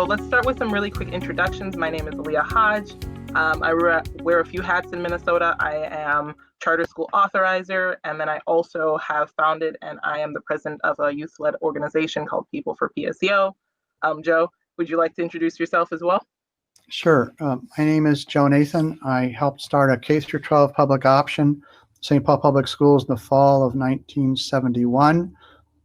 So let's start with some really quick introductions. My name is Aaliyah Hodge. I wear a few hats in Minnesota. I am charter school authorizer, and then I also have founded and I am the president of a youth-led organization called People for PSEO. Joe, would you like to introduce yourself as well? Sure. My name is Joe Nathan. I helped start a K-12 public option, St. Paul Public Schools, in the fall of 1971.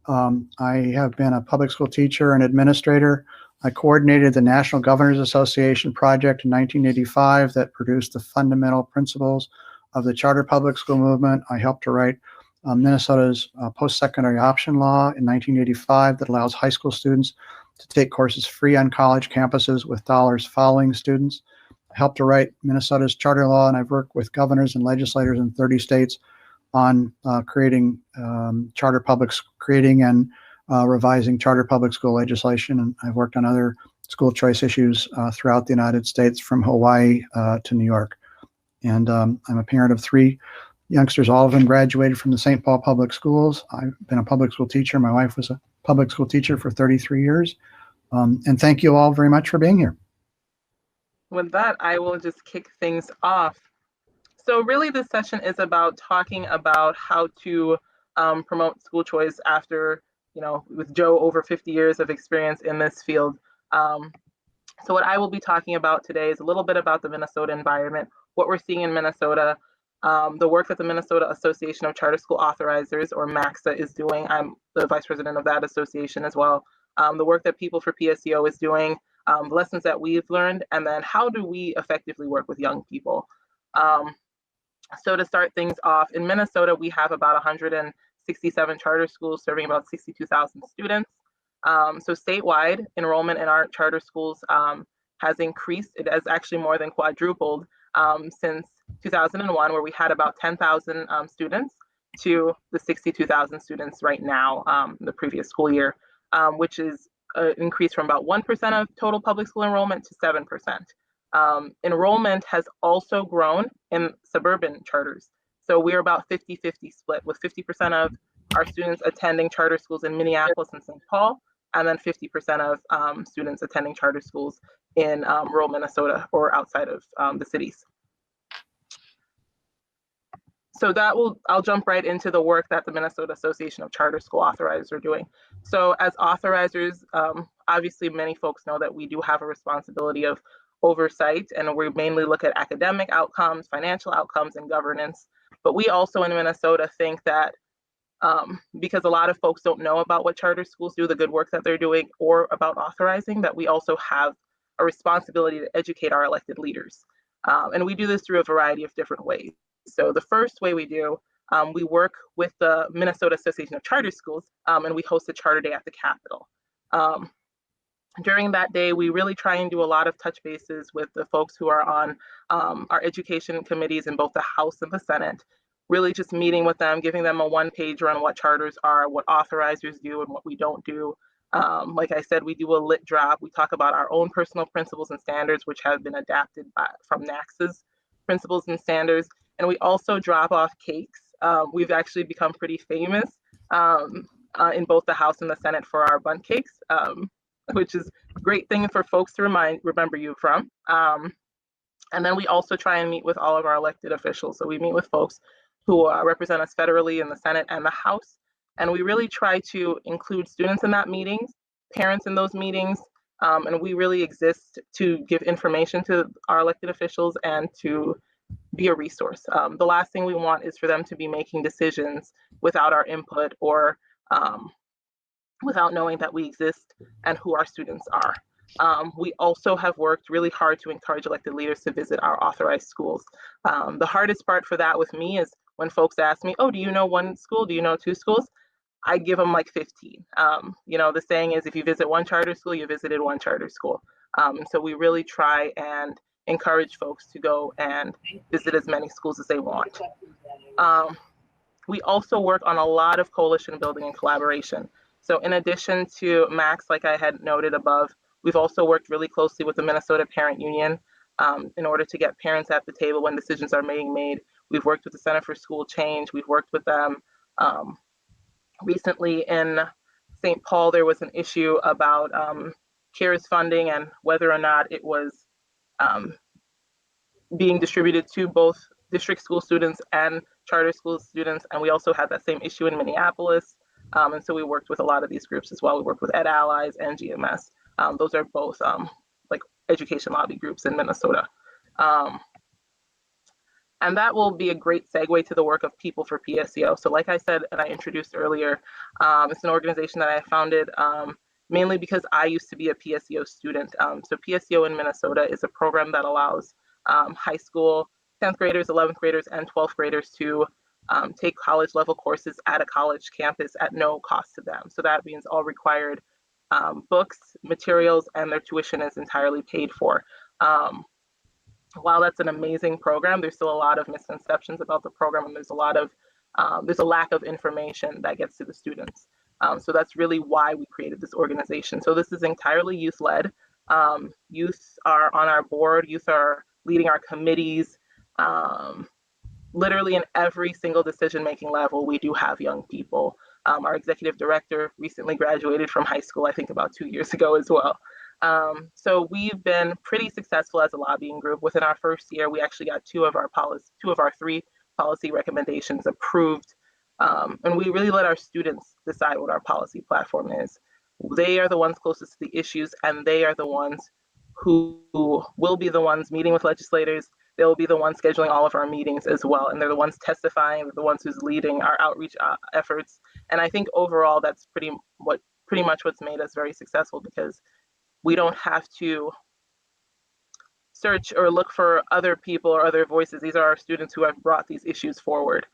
I have been a public school teacher and administrator. I coordinated the National Governors Association project in 1985 that produced the fundamental principles of the charter public school movement. I helped to write Minnesota's post-secondary option law in 1985 that allows high school students to take courses free on college campuses with dollars following students. I helped to write Minnesota's charter law, and I've worked with governors and legislators in 30 states on creating and revising charter public school legislation. And I've worked on other school choice issues throughout the United States, from Hawaii to New York. And I'm a parent of 3 youngsters. All of them graduated from the St. Paul Public Schools. I've been a public school teacher. My wife was a public school teacher for 33 years. And thank you all very much for being here. With that, I will just kick things off. So really this session is about talking about how to promote school choice after, with Joe over 50 years of experience in this field. So what I will be talking about today is a little bit about the Minnesota environment, what we're seeing in Minnesota, the work that the Minnesota Association of Charter School Authorizers, or MACSA, is doing. I'm the vice president of that association as well. The work that People for PSEO is doing, the lessons that we've learned, and then how do we effectively work with young people. So to start things off, in Minnesota, we have about 167 charter schools serving about 62,000 students. So statewide, enrollment in our charter schools has increased. It has actually more than quadrupled since 2001, where we had about 10,000 students, to the 62,000 students right now, the previous school year, which is an increase from about 1% of total public school enrollment to 7%. Enrollment has also grown in suburban charters. So we're about 50-50 split, with 50% of our students attending charter schools in Minneapolis and St. Paul, and then 50% of students attending charter schools in rural Minnesota or outside of the cities. So I'll jump right into the work that the Minnesota Association of Charter School Authorizers are doing. So as authorizers, obviously many folks know that we do have a responsibility of oversight, and we mainly look at academic outcomes, financial outcomes, and governance. But we also in Minnesota think that because a lot of folks don't know about what charter schools do, the good work that they're doing, or about authorizing, that we also have a responsibility to educate our elected leaders. And we do this through a variety of different ways. So the first way we do, we work with the Minnesota Association of Charter Schools, and we host a charter day at the Capitol. During that day, we really try and do a lot of touch bases with the folks who are on our education committees in both the House and the Senate, really just meeting with them, giving them a one-pager on what charters are, what authorizers do, and what we don't do. Like I said, we do a lit drop. We talk about our own personal principles and standards, which have been adapted from NACSA's principles and standards. And we also drop off cakes. We've actually become pretty famous in both the House and the Senate for our bundt cakes, which is a great thing for folks to remember you from. And then we also try and meet with all of our elected officials. So we meet with folks who represent us federally in the Senate and the House. And we really try to include students in that meetings, parents in those meetings, and we really exist to give information to our elected officials and to be a resource. The last thing we want is for them to be making decisions without our input or without knowing that we exist and who our students are. We also have worked really hard to encourage elected leaders to visit our authorized schools. The hardest part for that with me is when folks ask me, oh, do you know one school? Do you know 2 schools? I give them like 15. The saying is, if you visit one charter school, you visited one charter school. And so we really try and encourage folks to go and visit as many schools as they want. We also work on a lot of coalition building and collaboration. So in addition to MACS, like I had noted above, we've also worked really closely with the Minnesota Parent Union in order to get parents at the table when decisions are being made. We've worked with the Center for School Change. We've worked with them. Recently in St. Paul, there was an issue about CARES funding and whether or not it was being distributed to both district school students and charter school students. And we also had that same issue in Minneapolis. And so we worked with a lot of these groups as well. We worked with Ed Allies and GMS. Those are both like education lobby groups in Minnesota. And that will be a great segue to the work of People for PSEO. So like I said, and I introduced earlier, it's an organization that I founded mainly because I used to be a PSEO student. So PSEO in Minnesota is a program that allows high school 10th graders, 11th graders, and 12th graders to take college level courses at a college campus at no cost to them. So that means all required books, materials, and their tuition is entirely paid for. While that's an amazing program, there's still a lot of misconceptions about the program, and there's a lack of information that gets to the students. So that's really why we created this organization. So this is entirely youth-led. Youth are on our board, youth are leading our committees. Literally in every single decision-making level, we do have young people. Our executive director recently graduated from high school, I think about 2 years ago as well. So we've been pretty successful as a lobbying group. Within our first year, we actually got two of our 3 policy recommendations approved. And we really let our students decide what our policy platform is. They are the ones closest to the issues, and they are the ones who will be the ones meeting with legislators. They'll be the ones scheduling all of our meetings as well. And they're the ones testifying, they're the ones who's leading our outreach efforts. And I think overall, that's pretty much what's made us very successful, because we don't have to search or look for other people or other voices. These are our students who have brought these issues forward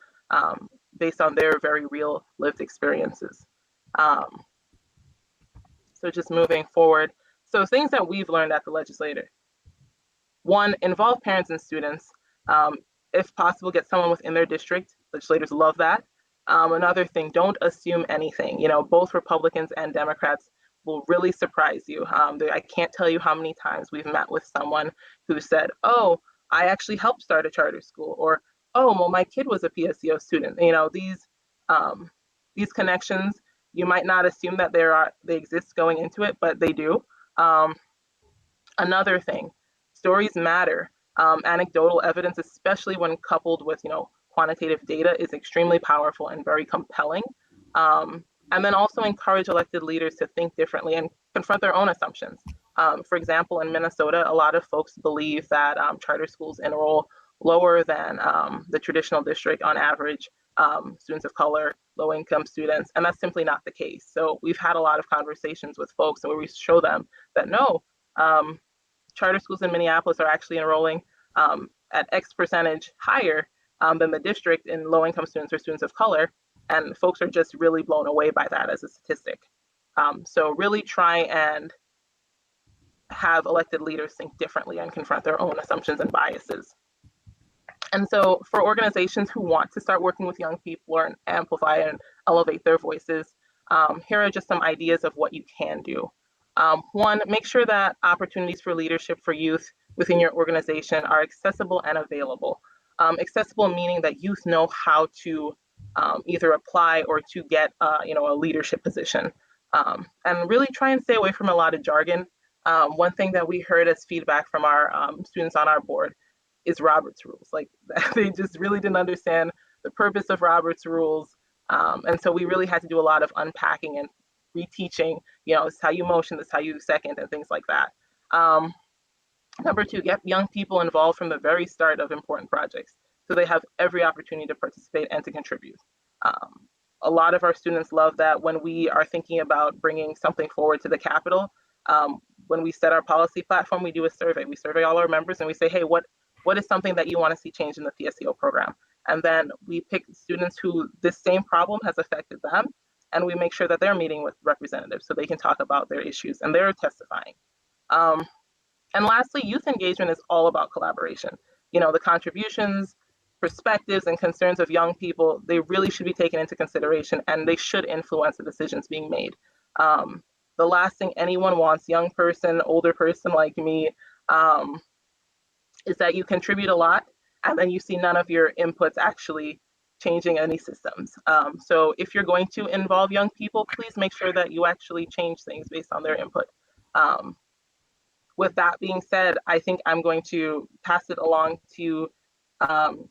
based on their very real lived experiences. So just moving forward. So things that we've learned at the legislature. 1, involve parents and students. If possible, get someone within their district. Legislators love that. Another thing, don't assume anything. You know, both Republicans and Democrats will really surprise you. I can't tell you how many times we've met with someone who said, oh, I actually helped start a charter school, or, oh, well, my kid was a PSEO student. You know, these connections, you might not assume that they exist going into it, but they do. Another thing, stories matter. Anecdotal evidence, especially when coupled with, quantitative data, is extremely powerful and very compelling. And then also encourage elected leaders to think differently and confront their own assumptions. For example, in Minnesota, a lot of folks believe that charter schools enroll lower than the traditional district on average, students of color, low-income students, and that's simply not the case. So we've had a lot of conversations with folks where we show them that no, charter schools in Minneapolis are actually enrolling at X percentage higher than the district in low-income students or students of color. And folks are just really blown away by that as a statistic. So really try and have elected leaders think differently and confront their own assumptions and biases. And so for organizations who want to start working with young people or amplify and elevate their voices, here are just some ideas of what you can do. 1, make sure that opportunities for leadership for youth within your organization are accessible and available. Accessible meaning that youth know how to either apply or to get a leadership position. And really try and stay away from a lot of jargon. One thing that we heard as feedback from our students on our board is Robert's rules. Like, they just really didn't understand the purpose of Robert's rules. And so we really had to do a lot of unpacking and reteaching, this is how you motion, this is how you second, and things like that. Number 2, get young people involved from the very start of important projects, so they have every opportunity to participate and to contribute. A lot of our students love that when we are thinking about bringing something forward to the Capitol, when we set our policy platform, we do a survey. We survey all our members and we say, hey, what is something that you want to see change in the PSEO program? And then we pick students who this same problem has affected them, and we make sure that they're meeting with representatives so they can talk about their issues and they're testifying. And lastly, youth engagement is all about collaboration. The contributions, perspectives, and concerns of young people, they really should be taken into consideration, and they should influence the decisions being made. The last thing anyone wants, young person, older person like me, is that you contribute a lot and then you see none of your inputs actually changing any systems. So if you're going to involve young people, please make sure that you actually change things based on their input. with that being said, I think I'm going to pass it along to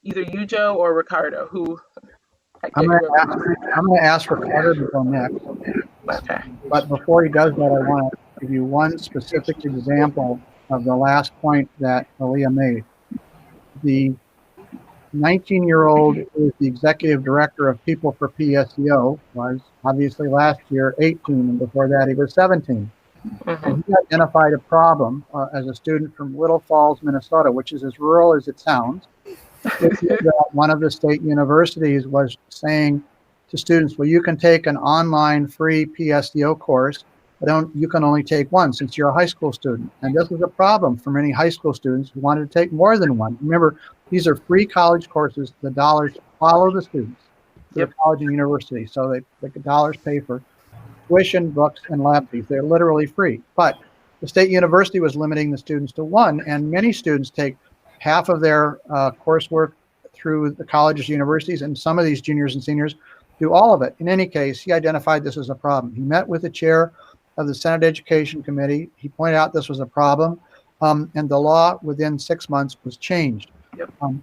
either you, Joe, or Ricardo, who I'm going to ask Ricardo to go next. Okay. But before he does that, I want to give you one specific example of the last point that Aaliyah made. The 19-year-old who is the executive director of People for PSEO was obviously last year 18, and before that he was 17. Mm-hmm. And he identified a problem as a student from Little Falls, Minnesota, which is as rural as it sounds. One of the state universities was saying to students, well, you can take an online free PSEO course, but you can only take one since you're a high school student. And this was a problem for many high school students who wanted to take more than one. Remember, these are free college courses. The dollars follow the students to the college and university. So the dollars pay for tuition, books, and lab fees. They're literally free. But the state university was limiting the students to one, and many students take half of their coursework through the colleges, universities, and some of these juniors and seniors do all of it. In any case, he identified this as a problem. He met with the chair of the Senate Education Committee. He pointed out this was a problem, and the law within 6 months was changed.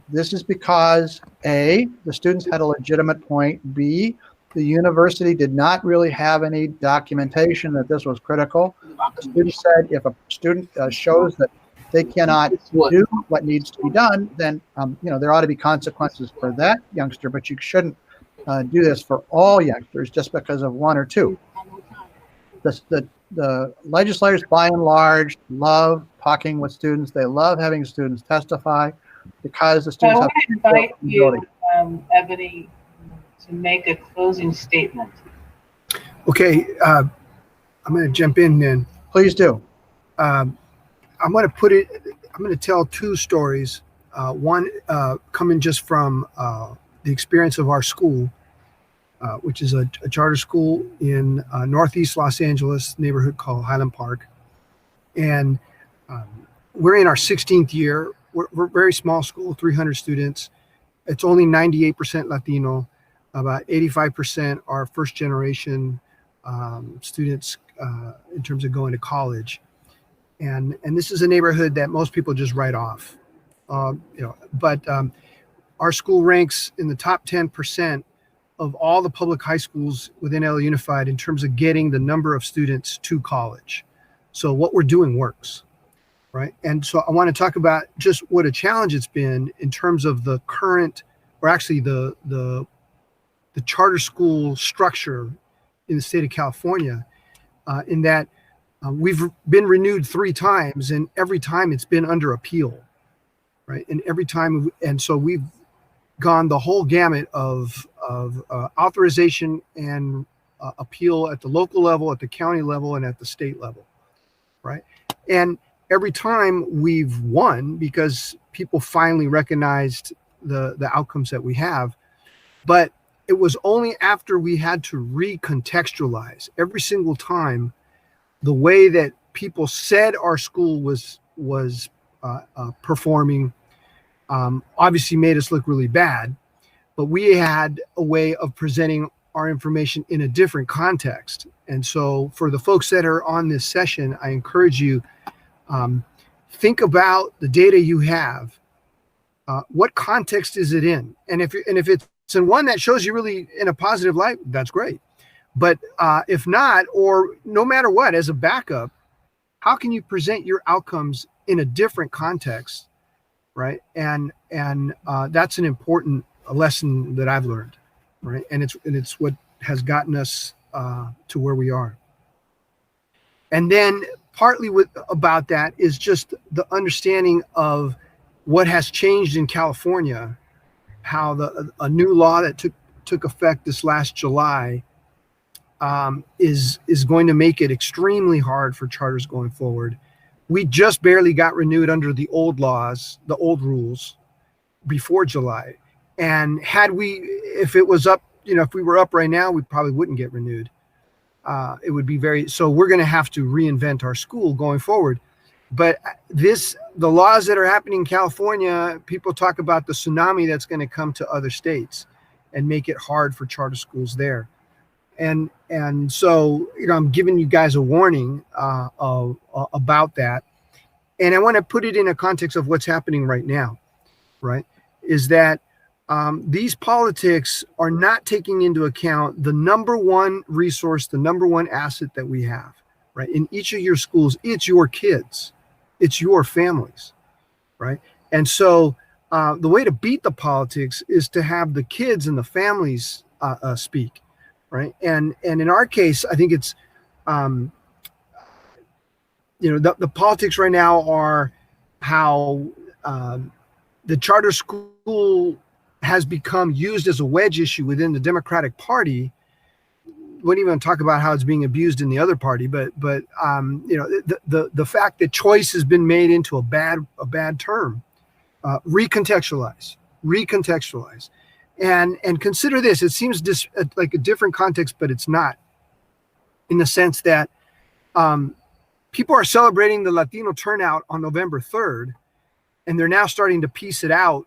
This is because A, the students had a legitimate point. B, the university did not really have any documentation that this was critical. The student said if a student shows that they cannot do what needs to be done, then there ought to be consequences for that youngster, but you shouldn't do this for all youngsters just because of one or two. The legislators, by and large, love talking with students. They love having students testify because the students have. I want to invite you, Ebony, to make a closing statement. Okay, I'm going to jump in then. Please do. I'm going to tell two stories. One coming just from the experience of our school, which is a charter school in Northeast Los Angeles, neighborhood called Highland Park. And we're in our 16th year. We're a very small school, 300 students. It's only 98% Latino. About 85% are first generation students in terms of going to college. And this is a neighborhood that most people just write off. But our school ranks in the top 10% of all the public high schools within LA Unified in terms of getting the number of students to college. So what we're doing works, right? And so I want to talk about just what a challenge it's been in terms of the current, or actually the charter school structure in the state of California, in that we've been renewed 3 times, and every time it's been under appeal, right? And every time, and so we've gone the whole gamut of authorization and appeal at the local level, at the county level, and at the state level, right? And every time we've won because people finally recognized the outcomes that we have. But it was only after we had to recontextualize every single time the way that people said our school was performing, obviously made us look really bad, but we had a way of presenting our information in a different context. And so for the folks that are on this session, I encourage you, think about the data you have. What context is it in? And if it's in one that shows you really in a positive light, that's great. But if not, or no matter what, as a backup, how can you present your outcomes in a different context, right? And that's an important lesson that I've learned, right? And it's what has gotten us to where we are. And then partly about that is just the understanding of what has changed in California, how a new law that took effect this last July is going to make it extremely hard for charters going forward. We just barely got renewed under the old laws, the old rules before July. And if it was up, if we were up right now, we probably wouldn't get renewed. It would be so we're going to have to reinvent our school going forward. But the laws that are happening in California, people talk about the tsunami that's going to come to other states and make it hard for charter schools there. And so, I'm giving you guys a warning about that. And I want to put it in a context of what's happening right now, right? Is that these politics are not taking into account the number one resource, the number one asset that we have, right? In each of your schools, it's your kids, it's your families, right? And so the way to beat the politics is to have the kids and the families speak, right? And in our case, I think it's, the politics right now are how the charter school has become used as a wedge issue within the Democratic Party. Wouldn't even talk about how it's being abused in the other party, but the fact that choice has been made into a bad term. Recontextualize, and consider this. It seems like a different context, but it's not, in the sense that people are celebrating the Latino turnout on November 3rd, and they're now starting to piece it out.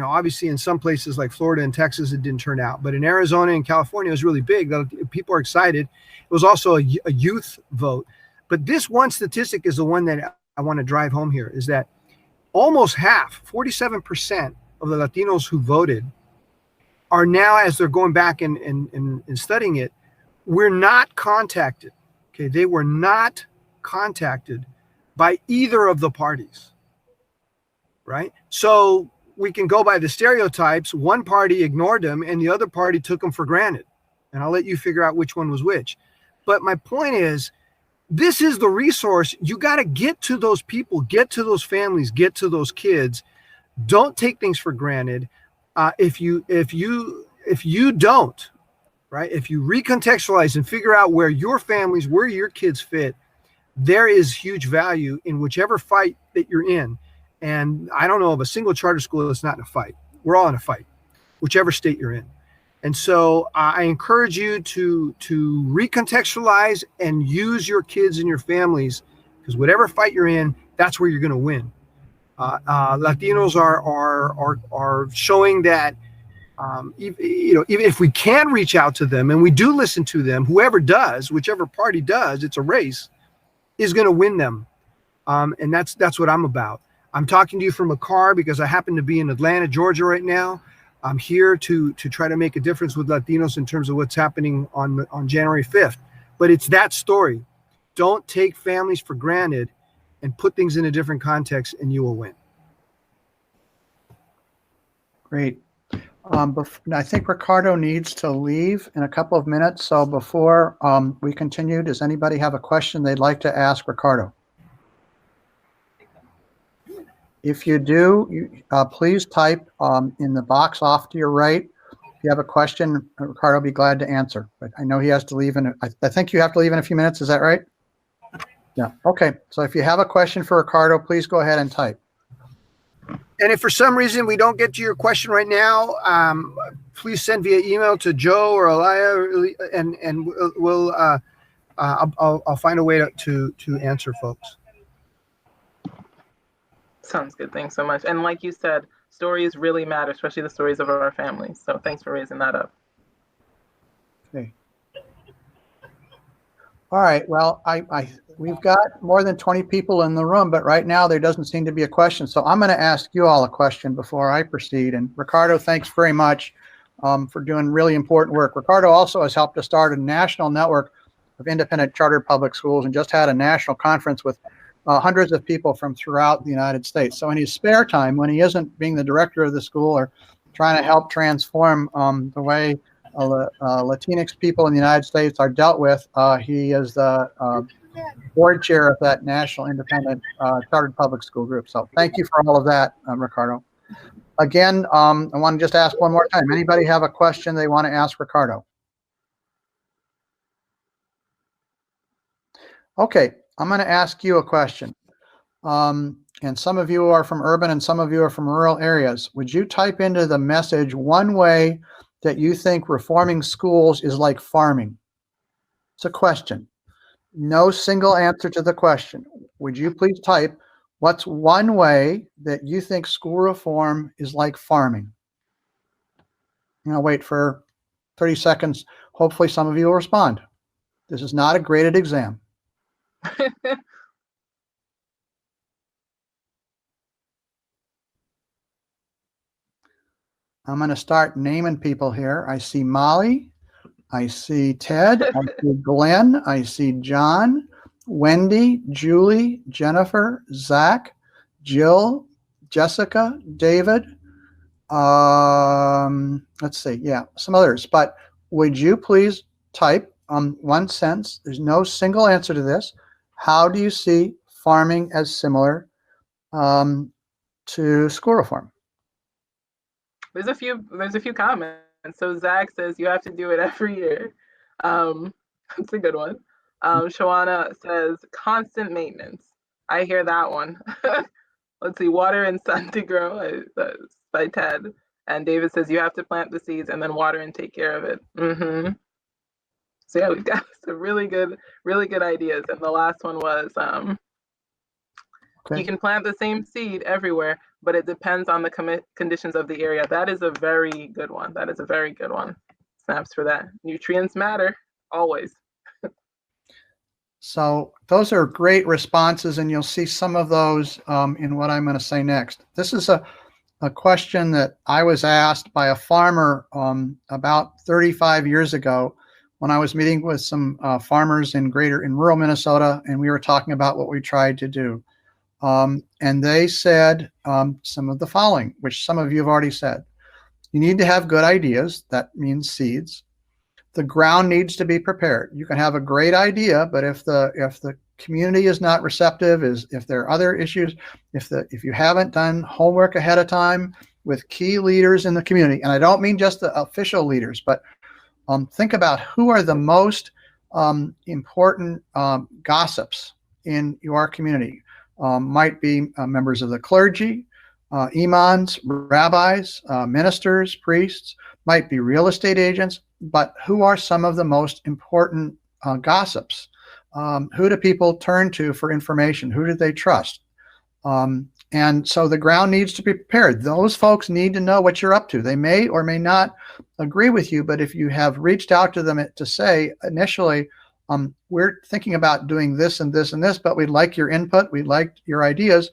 Obviously in some places like Florida and Texas, it didn't turn out, but in Arizona and California, it was really big. People are excited. It was also a youth vote. But this one statistic is the one that I want to drive home here, is that almost half, 47% of the Latinos who voted are now, as they're going back and studying it, we're not contacted. Okay, they were not contacted by either of the parties, right? So we can go by the stereotypes. One party ignored them and the other party took them for granted. And I'll let you figure out which one was which. But my point is, this is the resource. You got to get to those people, get to those families, get to those kids. Don't take things for granted. If you don't, right? If you recontextualize and figure out where your families, where your kids fit, there is huge value in whichever fight that you're in. And I don't know of a single charter school that's not in a fight. We're all in a fight, whichever state you're in. And so I encourage you to recontextualize and use your kids and your families, because whatever fight you're in, that's where you're going to win. Latinos are showing that even if we can reach out to them and we do listen to them, whoever does, whichever party does, it's a race, is going to win them. And that's what I'm about. I'm talking to you from a car because I happen to be in Atlanta, Georgia right now. I'm here to try to make a difference with Latinos in terms of what's happening on January 5th. But it's that story. Don't take families for granted and put things in a different context, and you will win. Great. I think Ricardo needs to leave in a couple of minutes. So before we continue, does anybody have a question they'd like to ask Ricardo? If you do, please type in the box off to your right. If you have a question, Ricardo will be glad to answer. But I know he has to leave I think you have to leave in a few minutes. Is that right? Yeah. Okay. So if you have a question for Ricardo, please go ahead and type. And if for some reason we don't get to your question right now, please send via email to Joe or Aaliyah, and I'll find a way to answer folks. Sounds good. Thanks so much. And like you said, stories really matter, especially the stories of our families. So thanks for raising that up. Okay. All right. Well, we've got more than 20 people in the room, but right now there doesn't seem to be a question. So I'm going to ask you all a question before I proceed. And Ricardo, thanks very much for doing really important work. Ricardo also has helped to start a national network of independent chartered public schools and just had a national conference with hundreds of people from throughout the United States. So in his spare time, when he isn't being the director of the school or trying to help transform the way Latinx people in the United States are dealt with, he is the board chair of that national independent chartered public school group. So thank you for all of that, Ricardo. Again, I want to just ask one more time. Anybody have a question they want to ask Ricardo? Okay, I'm going to ask you a question. And some of you are from urban and some of you are from rural areas. Would you type into the message one way that you think reforming schools is like farming? It's a question. No single answer to the question. Would you please type, what's one way that you think school reform is like farming? I'll wait for 30 seconds. Hopefully some of you will respond. This is not a graded exam. I'm going to start naming people here. I see Molly. I see Ted. I see Glenn. I see John, Wendy, Julie, Jennifer, Zach, Jill, Jessica, David. Let's see. Yeah, some others. But would you please type one sentence? There's no single answer to this. How do you see farming as similar to school reform? There's a few comments. So Zach says you have to do it every year. That's a good one. Shawana says constant maintenance. I hear that one. Let's see, water and sun to grow. That's by Ted. And David says you have to plant the seeds and then water and take care of it. So yeah, we've got some really good ideas. And the last one was you can plant the same seed everywhere, but it depends on the conditions of the area. That is a very good one. Snaps for that. Nutrients matter, always. So those are great responses, and you'll see some of those in what I'm going to say next. This is a question that I was asked by a farmer about 35 years ago when I was meeting with some farmers in rural Minnesota, and we were talking about what we tried to do. And they said some of the following, which some of you have already said. You need to have good ideas. That means seeds. The ground needs to be prepared. You can have a great idea, but if the community is not receptive, if there are other issues, if you haven't done homework ahead of time with key leaders in the community, and I don't mean just the official leaders, but think about who are the most important gossips in your community. Might be members of the clergy, imams, rabbis, ministers, priests, might be real estate agents, but who are some of the most important gossips? Who do people turn to for information? Who do they trust? And so the ground needs to be prepared. Those folks need to know what you're up to. They may or may not agree with you, but if you have reached out to them to say initially, we're thinking about doing this and this and this, but we'd like your input, we'd like your ideas,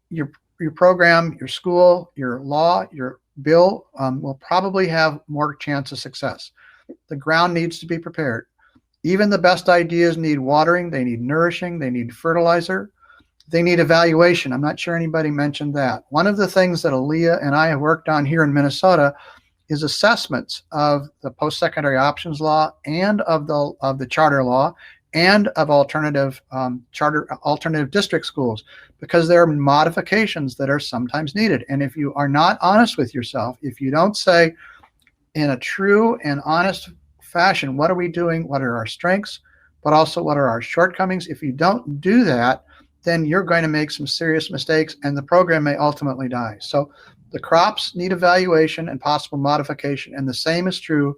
your program, your school, your law, your bill will probably have more chance of success. The ground needs to be prepared. Even the best ideas need watering, they need nourishing, they need fertilizer, they need evaluation. I'm not sure anybody mentioned that. One of the things that Aaliyah and I have worked on here in Minnesota is assessments of the post-secondary options law and of the charter law and of alternative district schools, because there are modifications that are sometimes needed. And if you are not honest with yourself, if you don't say in a true and honest fashion, what are we doing? What are our strengths? But also what are our shortcomings? If you don't do that, then you're going to make some serious mistakes and the program may ultimately die. So the crops need evaluation and possible modification. And the same is true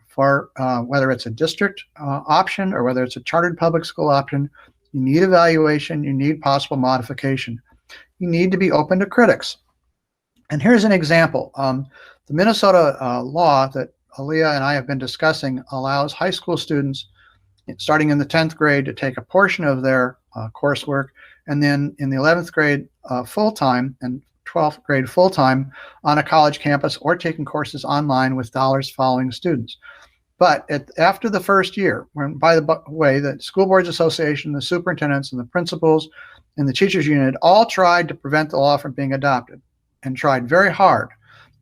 for whether it's a district option or whether it's a chartered public school option. You need evaluation, you need possible modification. You need to be open to critics. And here's an example. The Minnesota law that Aaliyah and I have been discussing allows high school students starting in the 10th grade to take a portion of their coursework, and then in the 11th grade full-time and 12th grade full-time on a college campus or taking courses online with dollars following students. But after the first year, when, by the way, the School Boards Association, the superintendents and the principals and the teachers union all tried to prevent the law from being adopted and tried very hard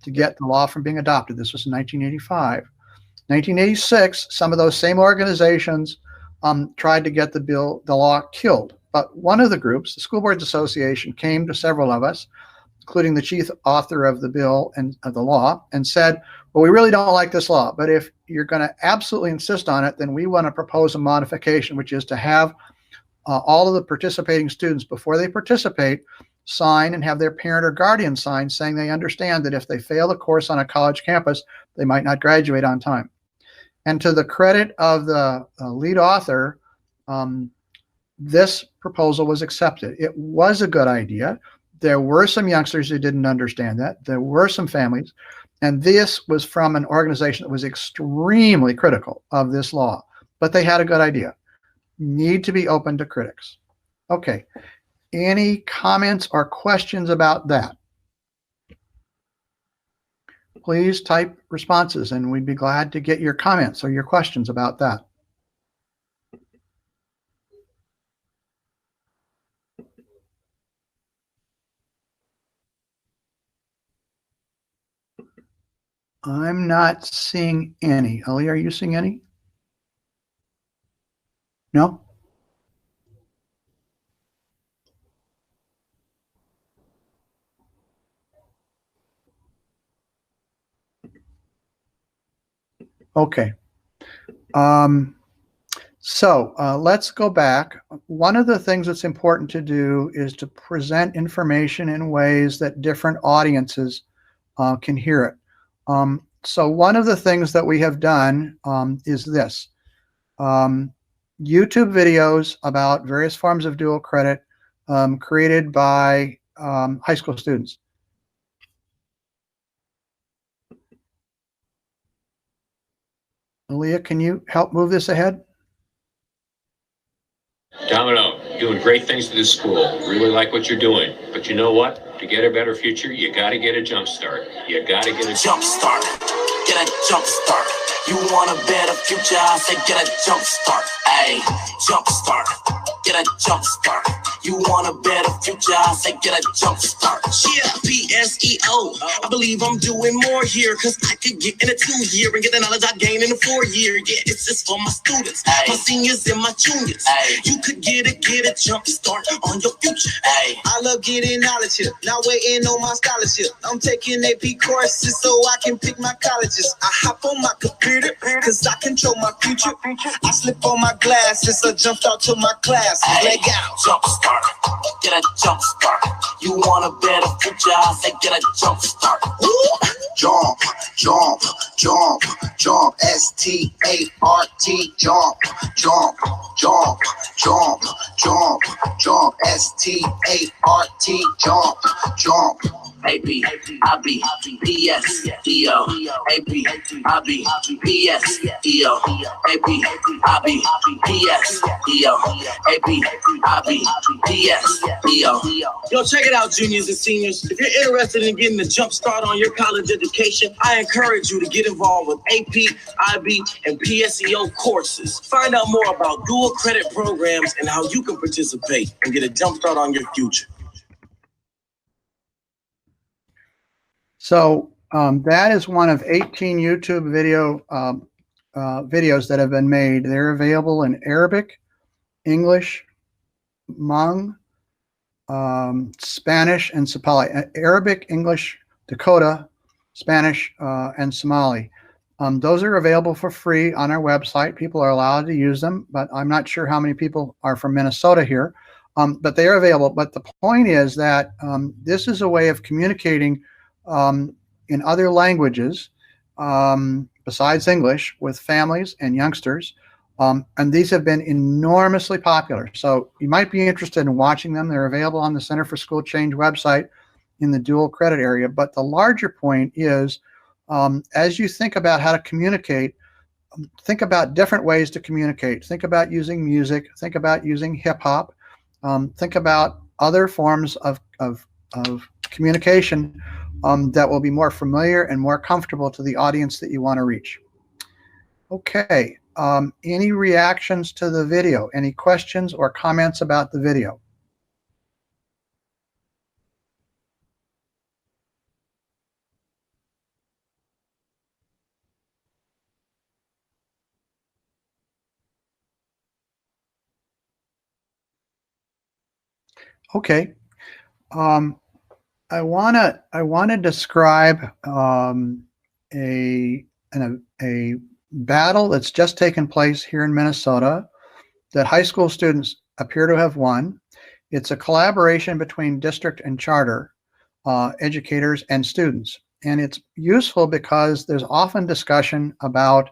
to get the law from being adopted. This was in 1985. 1986, some of those same organizations tried to get the law killed. But one of the groups, the School Boards Association, came to several of us, including the chief author of the bill and of the law, and said, well, we really don't like this law, but if you're going to absolutely insist on it, then we want to propose a modification, which is to have all of the participating students, before they participate, sign and have their parent or guardian sign saying they understand that if they fail a course on a college campus, they might not graduate on time. And to the credit of the lead author, this proposal was accepted. It was a good idea. There were some youngsters who didn't understand that. There were some families. And this was from an organization that was extremely critical of this law. But they had a good idea. Need to be open to critics. Okay. Any comments or questions about that? please type responses and we'd be glad to get your comments or your questions about that. I'm not seeing any. Aaliyah, are you seeing any? No? Okay. Let's go back. One of the things that's important to do is to present information in ways that different audiences can hear it. So one of the things that we have done is this. YouTube videos about various forms of dual credit created by high school students. Aaliyah, can you help move this ahead? Domino, doing great things for this school. Really like what you're doing. But you know what? To get a better future, you got to get a jump start. You got to get a jump start. Get a jump start. You want a better future? I say get a jump start. Hey, jump start. Get a jump start. You want a better future? I say get a jump start. Yeah, PSEO. I believe I'm doing more here, cause I could get in a 2-year and get the knowledge I gained in a 4-year. Yeah, it's just for my students, my seniors and my juniors. You could get a jump start on your future. I love getting knowledge here, not waiting on my scholarship. I'm taking AP courses so I can pick my colleges. I hop on my computer, cause I control my future. I slip on my glasses, I jumped out to my class. Leg out, jump start. Get a jump start. You want a better future? I say get a jump start. Jump, jump, jump, jump. S-T-A-R-T. Jump, jump, jump, jump, jump, jump. S-T-A-R-T. Jump, jump. A-B, I-B, P-S, E-O. A-B, I-B, P-S, E-O. A-B, I-B, P-S, E-O. A-B, I-B, P-S, E-O. Yo, check it out, juniors and seniors. If you're interested in getting a jump start on your college education, I encourage you to get involved with AP, IB, and PSEO courses. Find out more about dual credit programs and how you can participate and get a jump start on your future. So that is one of 18 YouTube videos that have been made. They're available in Arabic, English, Hmong, Spanish, and Somali. Arabic, English, Dakota, Spanish, and Somali. Those are available for free on our website. People are allowed to use them, but I'm not sure how many people are from Minnesota here. But they are available. But the point is that this is a way of communicating in other languages besides English with families and youngsters. And these have been enormously popular. So you might be interested in watching them. They're available on the Center for School Change website in the dual credit area. But the larger point is, as you think about how to communicate, think about different ways to communicate. Think about using music. Think about using hip hop. Think about other forms of communication that will be more familiar and more comfortable to the audience that you want to reach. Okay, any reactions to the video? Any questions or comments about the video? Okay, I wanna describe a battle that's just taken place here in Minnesota that high school students appear to have won. It's a collaboration between district and charter educators and students, and it's useful because there's often discussion about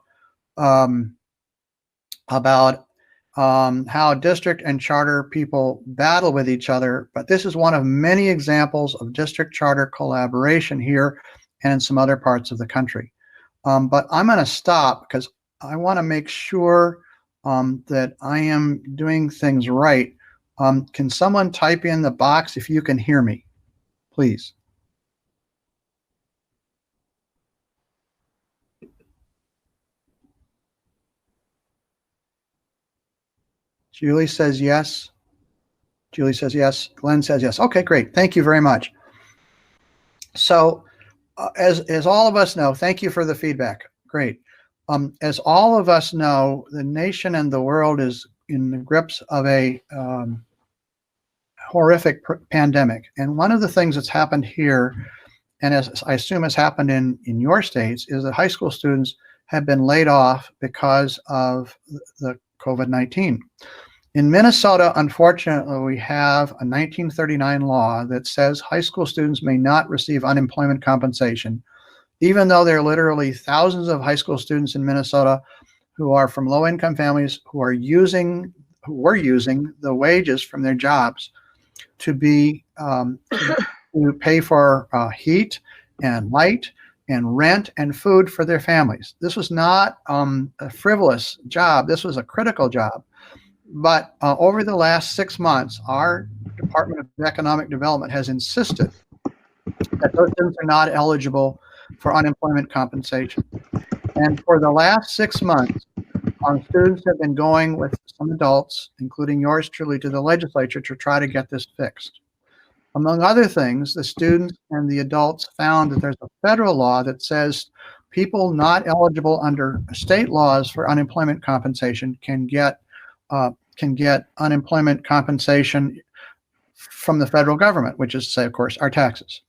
how district and charter people battle with each other, but this is one of many examples of district charter collaboration here and in some other parts of the country. But I'm going to stop because I want to make sure that I am doing things right. Can someone type in the box if you can hear me, please? Julie says yes. Julie says yes. Glenn says yes. Okay, great. Thank you very much. So as all of us know, thank you for the feedback. Great. As all of us know, the nation and the world is in the grips of a horrific pandemic. And one of the things that's happened here, and as I assume has happened in your states, is that high school students have been laid off because of the COVID-19. In Minnesota, unfortunately, we have a 1939 law that says high school students may not receive unemployment compensation, even though there are literally thousands of high school students in Minnesota who are from low-income families who were using the wages from their jobs to pay for heat and light and rent and food for their families. This was not a frivolous job. This was a critical job. But over the last 6 months, our Department of Economic Development has insisted that those students are not eligible for unemployment compensation. And for the last 6 months, students have been going with some adults, including yours truly, to the legislature to try to get this fixed. Among other things, the students and the adults found that there's a federal law that says people not eligible under state laws for unemployment compensation can get unemployment compensation from the federal government, which is, say, of course, our taxes.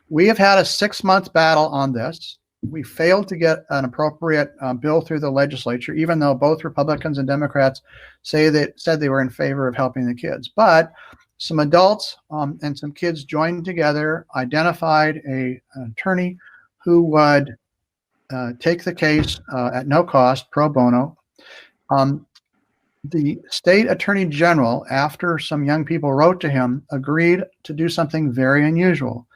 We have had a 6-month battle on this. We failed to get an appropriate bill through the legislature, even though both Republicans and Democrats said they were in favor of helping the kids. But some adults and some kids joined together, identified an attorney who would take the case at no cost, pro bono. The state attorney general, after some young people wrote to him, agreed to do something very unusual.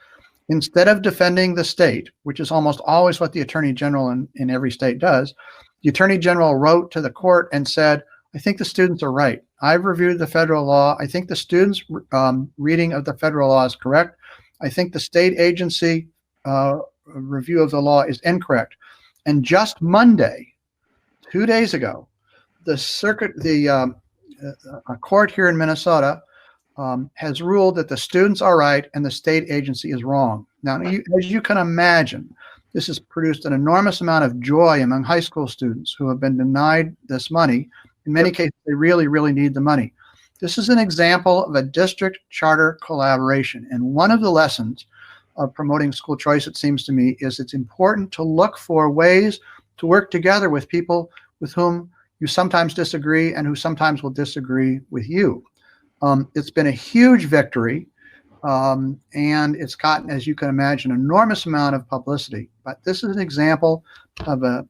Instead of defending the state, which is almost always what the attorney general in every state does, the attorney general wrote to the court and said, I think the students are right. I've reviewed the federal law. I think the students' reading of the federal law is correct. I think the state agency review of the law is incorrect. And just Monday, 2 days ago, the court here in Minnesota has ruled that the students are right and the state agency is wrong. Now, as you can imagine, this has produced an enormous amount of joy among high school students who have been denied this money. In many cases, they really, really need the money. This is an example of a district charter collaboration. And one of the lessons of promoting school choice, it seems to me, is it's important to look for ways to work together with people with whom you sometimes disagree and who sometimes will disagree with you. It's been a huge victory, and it's gotten, as you can imagine, an enormous amount of publicity. But this is an example of a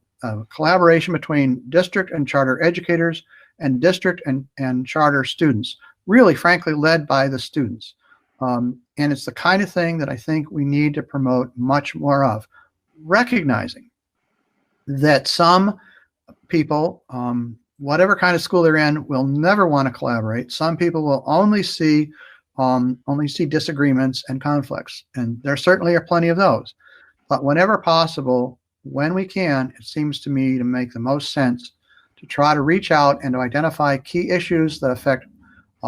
collaboration between district and charter educators and district and charter students, really, frankly, led by the students. And it's the kind of thing that I think we need to promote much more of, recognizing that some people, whatever kind of school they're in, will never want to collaborate. Some people will only see disagreements and conflicts, and there certainly are plenty of those. But whenever possible, when we can, it seems to me to make the most sense to try to reach out and to identify key issues that affect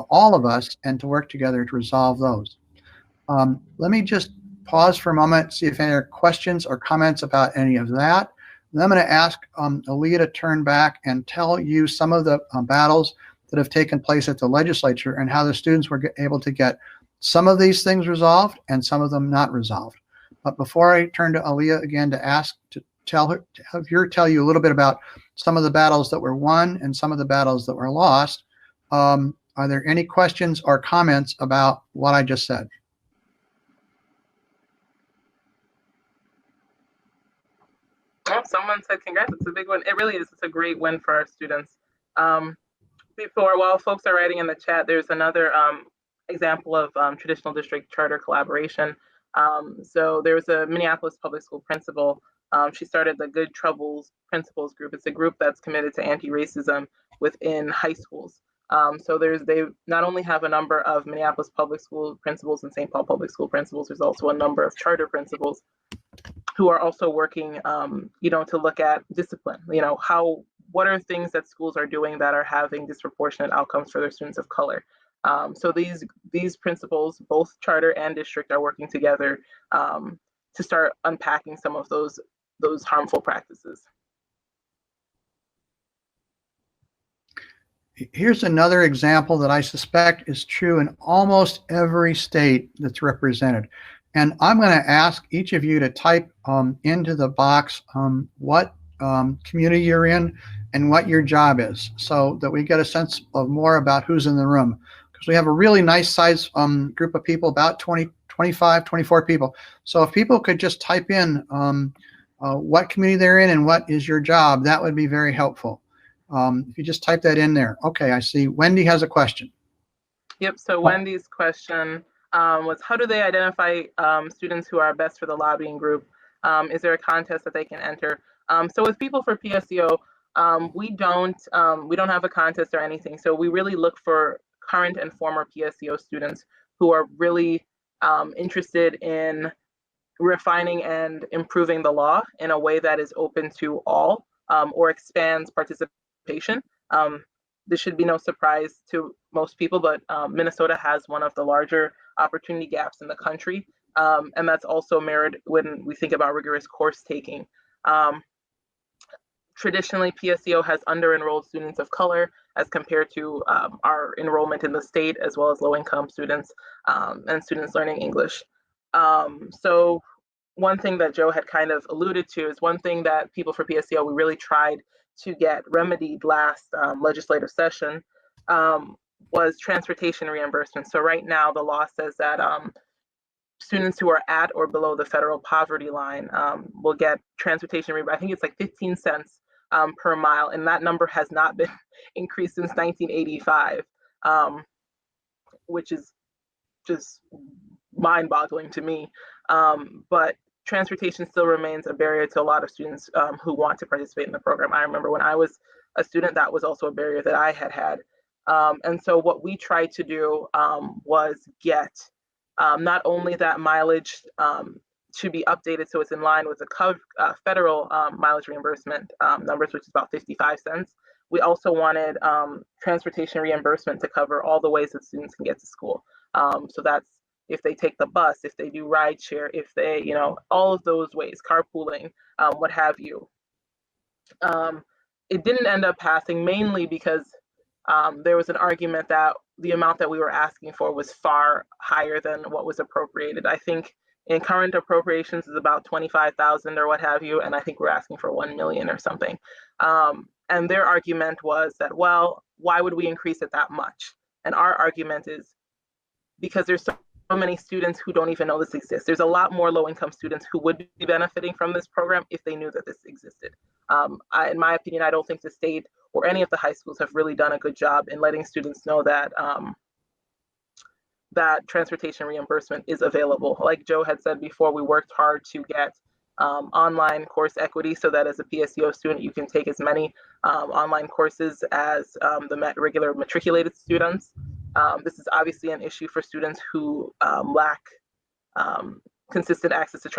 all of us and to work together to resolve those. Let me just pause for a moment, see if any other questions or comments about any of that. Then I'm going to ask Aaliyah to turn back and tell you some of the battles that have taken place at the legislature and how the students were able to get some of these things resolved and some of them not resolved. But before I turn to Aaliyah again to ask to have her tell you a little bit about some of the battles that were won and some of the battles that were lost, are there any questions or comments about what I just said? Oh, someone said congrats. It's a big one. It really is. It's a great win for our students. While folks are writing in the chat, there's another example of traditional district charter collaboration. So there was a Minneapolis public school principal. She started the Good Troubles Principals Group. It's a group that's committed to anti-racism within high schools. So they not only have a number of Minneapolis public school principals and St. Paul public school principals, there's also a number of charter principals who are also working, to look at discipline, how what are things that schools are doing that are having disproportionate outcomes for their students of color. So these principals, both charter and district, are working together to start unpacking some of those harmful practices. Here's another example that I suspect is true in almost every state that's represented. And I'm going to ask each of you to type into the box what community you're in and what your job is, so that we get a sense of more about who's in the room. Because we have a really nice size group of people, about 20, 25, 24 people. So if people could just type in what community they're in and what is your job, that would be very helpful. If you just type that in there. Okay, I see Wendy has a question. Yep, so Wendy's question was, how do they identify students who are best for the lobbying group? Is there a contest that they can enter? So with People for PSEO, we don't have a contest or anything. So we really look for current and former PSEO students who are really interested in refining and improving the law in a way that is open to all or expands participation. This should be no surprise to most people, but Minnesota has one of the larger opportunity gaps in the country. And that's also mirrored when we think about rigorous course taking. Traditionally, PSEO has under-enrolled students of color as compared to our enrollment in the state, as well as low-income students and students learning English. So one thing that Joe had kind of alluded to is one thing that People for PSEO, we really tried to get remedied last legislative session was transportation reimbursement. So right now, the law says that students who are at or below the federal poverty line will get transportation reimbursement. I think it's like 15 cents per mile, and that number has not been increased since 1985, which is just mind-boggling to me. But transportation still remains a barrier to a lot of students who want to participate in the program. I remember when I was a student, that was also a barrier that I had. And so what we tried to do was get not only that mileage to be updated so it's in line with the federal mileage reimbursement numbers, which is about 55 cents. We also wanted transportation reimbursement to cover all the ways that students can get to school. So that's if they take the bus, if they do rideshare, if they, all of those ways, carpooling, what have you. It didn't end up passing mainly because there was an argument that the amount that we were asking for was far higher than what was appropriated. I think in current appropriations is about 25,000 or what have you, and I think we're asking for 1 million or something. And their argument was that, well, why would we increase it that much? And our argument is because there's so many students who don't even know this exists. There's a lot more low-income students who would be benefiting from this program if they knew that this existed. In my opinion, I don't think the state or any of the high schools have really done a good job in letting students know that that transportation reimbursement is available. Like Joe had said before, we worked hard to get online course equity so that as a PSEO student, you can take as many online courses as the regular matriculated students. This is obviously an issue for students who lack consistent access to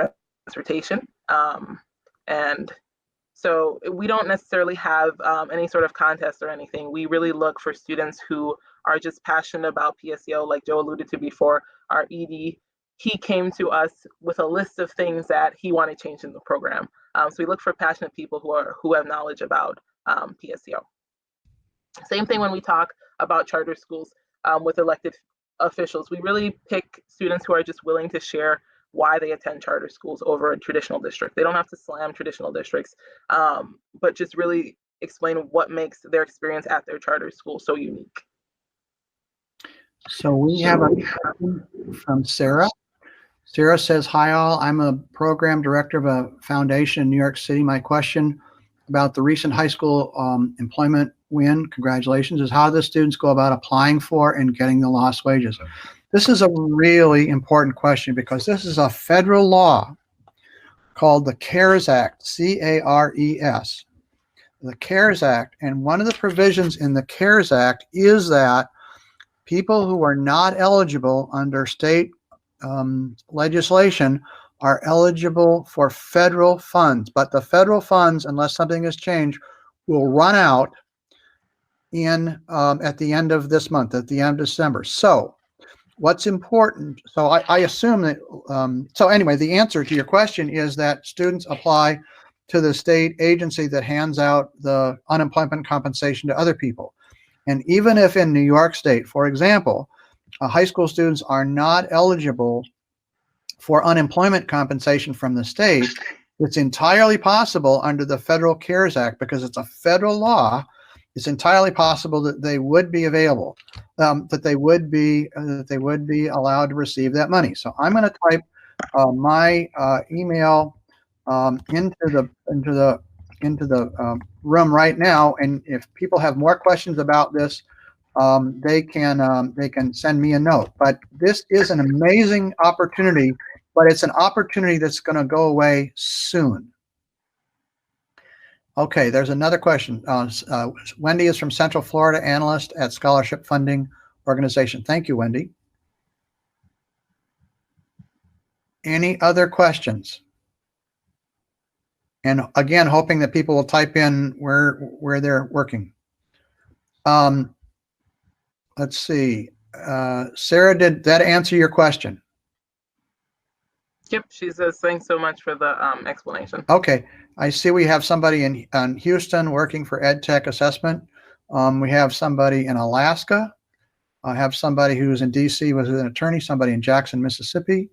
transportation. And so we don't necessarily have any sort of contest or anything. We really look for students who are just passionate about PSEO, like Joe alluded to before. Our ED, he came to us with a list of things that he wanted changed in the program. So we look for passionate people who have knowledge about PSEO. Same thing when we talk about charter schools with elected officials. We really pick students who are just willing to share why they attend charter schools over a traditional district. They don't have to slam traditional districts, but just really explain what makes their experience at their charter school so unique. So we have a question from Sarah. Sarah says, hi all, I'm a program director of a foundation in New York City. My question about the recent high school employment win, congratulations, is how do the students go about applying for and getting the lost wages? This is a really important question because this is a federal law called the CARES Act, C-A-R-E-S. The CARES Act, and one of the provisions in the CARES Act is that people who are not eligible under state legislation are eligible for federal funds. But the federal funds, unless something has changed, will run out in at the end of this month, at the end of December. So what's important, so I assume that, so anyway, the answer to your question is that students apply to the state agency that hands out the unemployment compensation to other people. And even if in New York State, for example, high school students are not eligible for unemployment compensation from the state, it's entirely possible under the Federal CARES Act, because it's a federal law, it's entirely possible that they would be available, that they would be allowed to receive that money. So I'm going to type my email into the room right now, and if people have more questions about this, they can send me a note. But this is an amazing opportunity, but it's an opportunity that's going to go away soon. Okay, there's another question. Wendy is from Central Florida, analyst at Scholarship Funding Organization. Thank you, Wendy. Any other questions? And again, hoping that people will type in where they're working. Let's see. Sarah, did that answer your question? Yep, she says, thanks so much for the explanation. Okay, I see we have somebody in Houston working for EdTech assessment. We have somebody in Alaska. I have somebody who's in DC with an attorney, somebody in Jackson, Mississippi,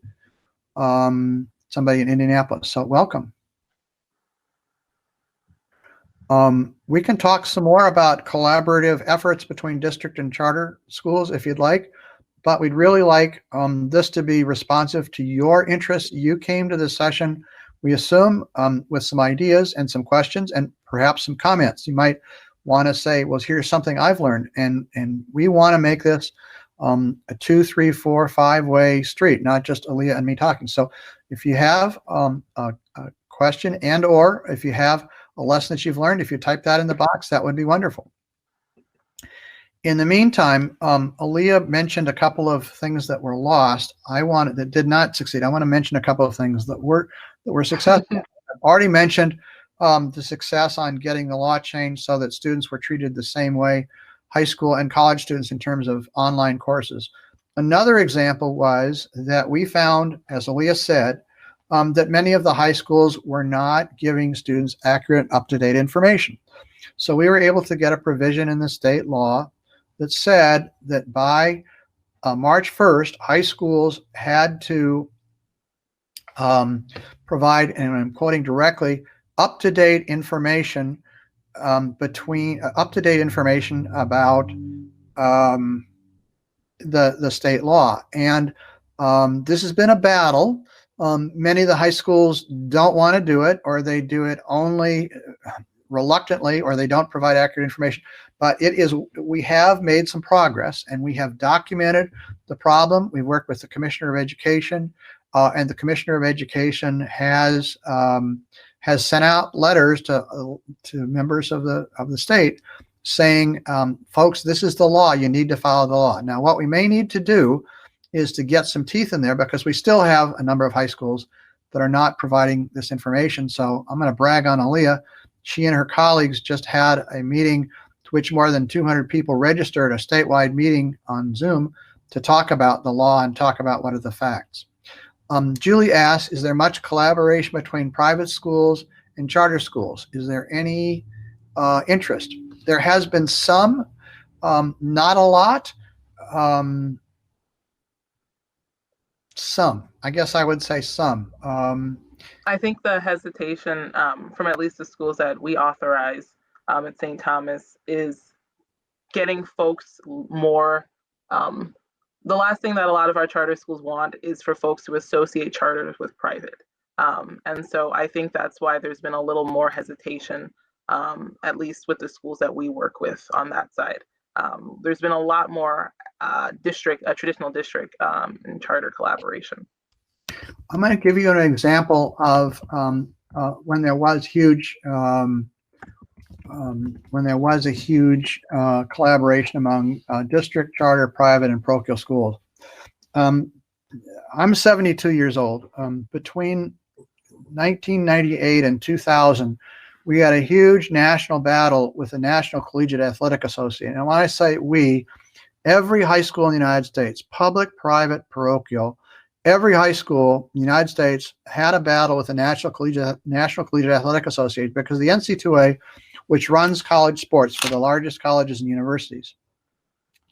somebody in Indianapolis. So welcome. We can talk some more about collaborative efforts between district and charter schools if you'd like, but we'd really like this to be responsive to your interests. You came to this session, we assume, with some ideas and some questions and perhaps some comments. You might want to say, well, here's something I've learned, and we want to make this a 2, 3, 4, 5-way street, not just Aaliyah and me talking. So if you have a question and or if you have a lesson that you've learned, if you type that in the box, that would be wonderful. In the meantime, Aaliyah mentioned a couple of things that were lost. That did not succeed. I want to mention a couple of things that were successful. I've already mentioned the success on getting the law changed so that students were treated the same way, high school and college students, in terms of online courses. Another example was that we found, as Aaliyah said, that many of the high schools were not giving students accurate, up-to-date information. So we were able to get a provision in the state law that said that by March 1st, high schools had to provide, and I'm quoting directly, up-to-date information up-to-date information about the state law. And this has been a battle. Many of the high schools don't want to do it, or they do it only reluctantly, or they don't provide accurate information. But we have made some progress, and we have documented the problem. We've worked with the Commissioner of Education, and the Commissioner of Education has sent out letters to members of the state saying, folks, this is the law. You need to follow the law. Now, what we may need to do is to get some teeth in there, because we still have a number of high schools that are not providing this information. So I'm going to brag on Aaliyah. She and her colleagues just had a meeting to which more than 200 people registered, a statewide meeting on Zoom, to talk about the law and talk about what are the facts. Julie asks, is there much collaboration between private schools and charter schools? Is there any interest? There has been some, not a lot. Some, I guess I would say some. I think the hesitation from at least the schools that we authorize at St. Thomas is getting folks more. The last thing that a lot of our charter schools want is for folks to associate charters with private. And so I think that's why there's been a little more hesitation, at least with the schools that we work with on that side. There's been a lot more traditional district and charter collaboration. I'm going to give you an example of when there was a huge collaboration among district, charter, private, and parochial schools. I'm 72 years old. Between 1998 and 2000, we had a huge national battle with the National Collegiate Athletic Association. And when I say we, every high school in the United States, public, private, parochial, every high school in the United States had a battle with the National Collegiate Athletic Association, because the NC2A, which runs college sports for the largest colleges and universities,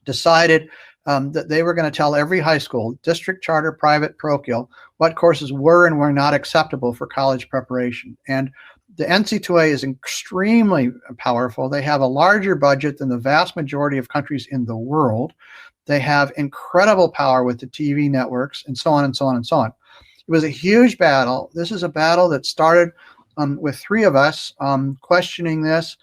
decided that they were going to tell every high school, district, charter, private, parochial, what courses were and were not acceptable for college preparation. And the NC2A is extremely powerful. They have a larger budget than the vast majority of countries in the world. They have incredible power with the TV networks, and so on and so on and so on. It was a huge battle. This is a battle that started with three of us questioning this.